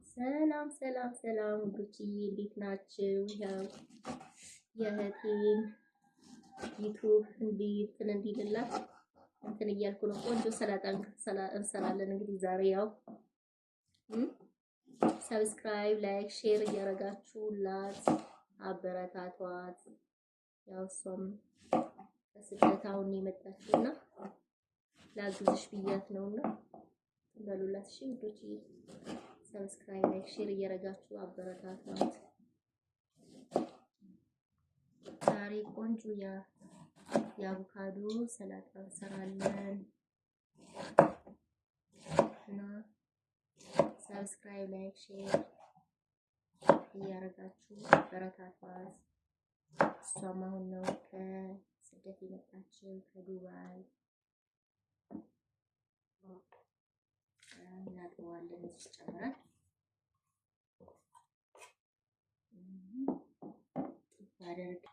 ሰላም ሰላም ሰላም ውዶችዬ እንዴት ናችሁ? ያው የእህቴን ዩቱብ እንዲልላት እንትን እያልኩ ነው። ቆንጆ ሰላጣ እንሰራለን። እንግዲህ ዛሬ ያው ሰብስክራይብ፣ ላይክ፣ ሼር እያደረጋችሁላት አበረታቷት። ያው እሷም በስደት አሁን የመጣችውና ላግዝሽ ብያት ነውና በሉላት። እሺ ውዶችዬ ሰብስክራይብ ላይክ ሼር እያደረጋችሁ አበረታቷት። ዛሬ ቆንጆ የአቮካዶ ሰላጣ እንሰራለን እና ሰብስክራይብ ላይክ ሼር እያደረጋችሁ አበረታቷት። እሷም አሁን ነው ከስደት የመጣችው ከዱባይ። እናጥበዋለን እዚህ ጨምረን ባደርግ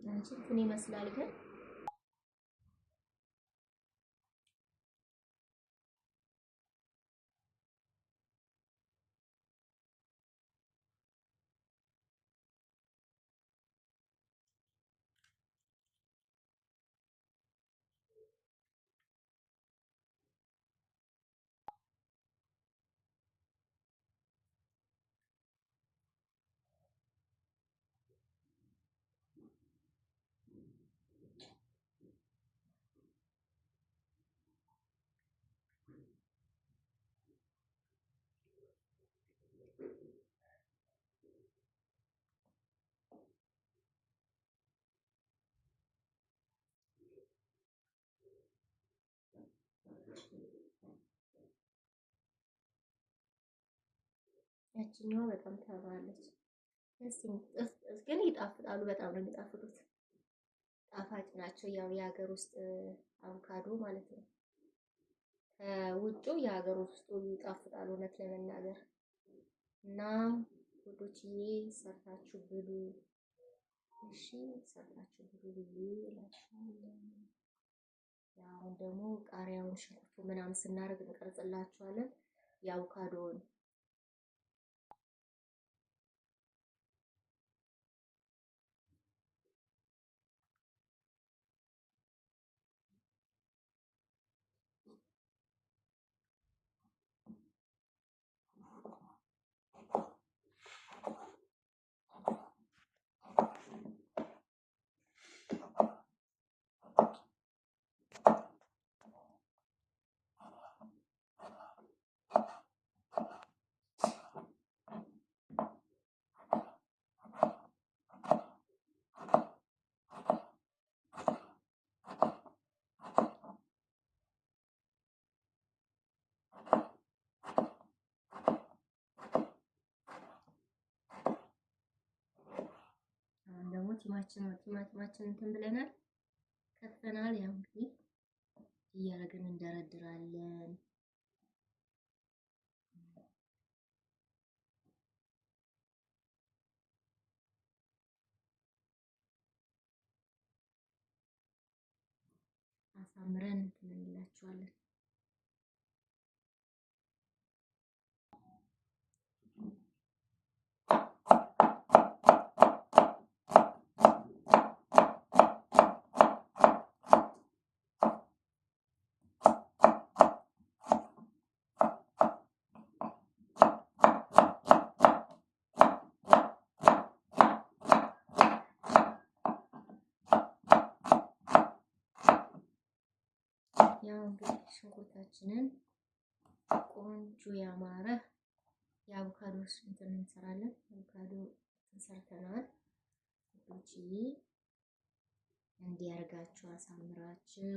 እንትን ይመስላል ግን ያቺኛዋ በጣም ታምራለች። ግን ይጣፍጣሉ። በጣም ነው የሚጣፍጡት። ጣፋጭ ናቸው። ያው የሀገር ውስጥ አቮካዶ ማለት ነው። ከውጩ የሀገር ውስጡ ይጣፍጣሉ እውነት ለመናገር እና ውዶችዬ ሰርታችሁ ብሉ። እሺ ሰርታችሁ ብሉ ብዬ እላችኋለሁ። ያው ደግሞ ቃሪያውን ሽንኩርቱ ምናምን ስናደርግ እንቀርጽላችኋለን የአቮካዶውን ደግሞ ቲማቲማችን እንትን ብለናል ከትፈናል። ያው እንግዲህ እያደረግን እንደረድራለን። አሳምረን እንትን እንላችኋለን። ያው እንግዲህ ሽንኩርታችንን ቆንጆ ያማረ የአቮካዶ እንትን እንሰራለን። አቮካዶ ሰርተናል። ውዶችዬ እንዲያርጋችሁ አሳምራችሁ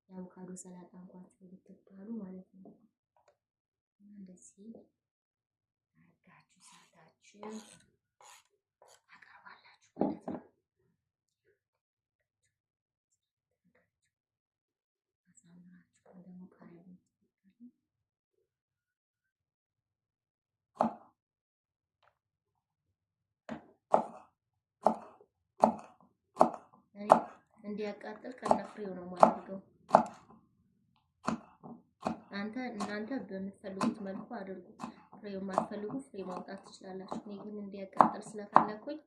የአቮካዶ ሰላጣ እንኳን ብትባሉ ማለት ነው። እንደዚህ አድርጋችሁ ሰርታችሁ ታቀርባላችሁ ማለት ነው። አሳምራችሁ ደግሞ ቃሪያ እንዲያቃጥል ከነፍሬው ነው የማደርገው። እናንተ በምትፈልጉት መልኩ አድርጉ። ፍሬው የማትፈልጉ ፍሬ ማውጣት ትችላላችሁ። እኔ ግን እንዲያቃጥል ስለፈለኩኝ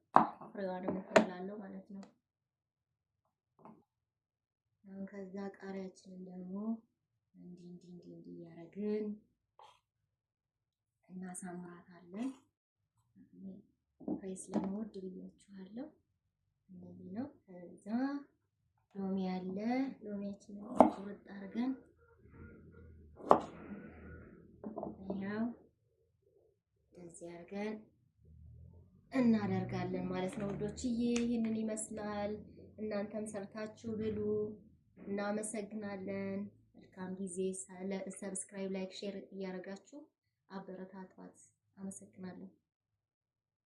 ፍሬዋንም እፈልጋለሁ ማለት ነው። አሁን ከዛ ቃሪያችንን ደግሞ እንዲህ እያደረግን እናሳምራታለን። ፍሬ ስለምወድ ብያችኋለሁ። እንደዚህ ነው። ከዛ ሎሚ ያለ ሎሚያችንን ቁርጥ አድርገን ያው እንደዚህ አድርገን እናደርጋለን ማለት ነው ውዶችዬ። ይህንን ይመስላል። እናንተም ሰርታችሁ ብሉ። እናመሰግናለን። መልካም ጊዜ። ሰብስክራይብ፣ ላይክ፣ ሼር እያደረጋችሁ አበረታቷት። አመሰግናለሁ።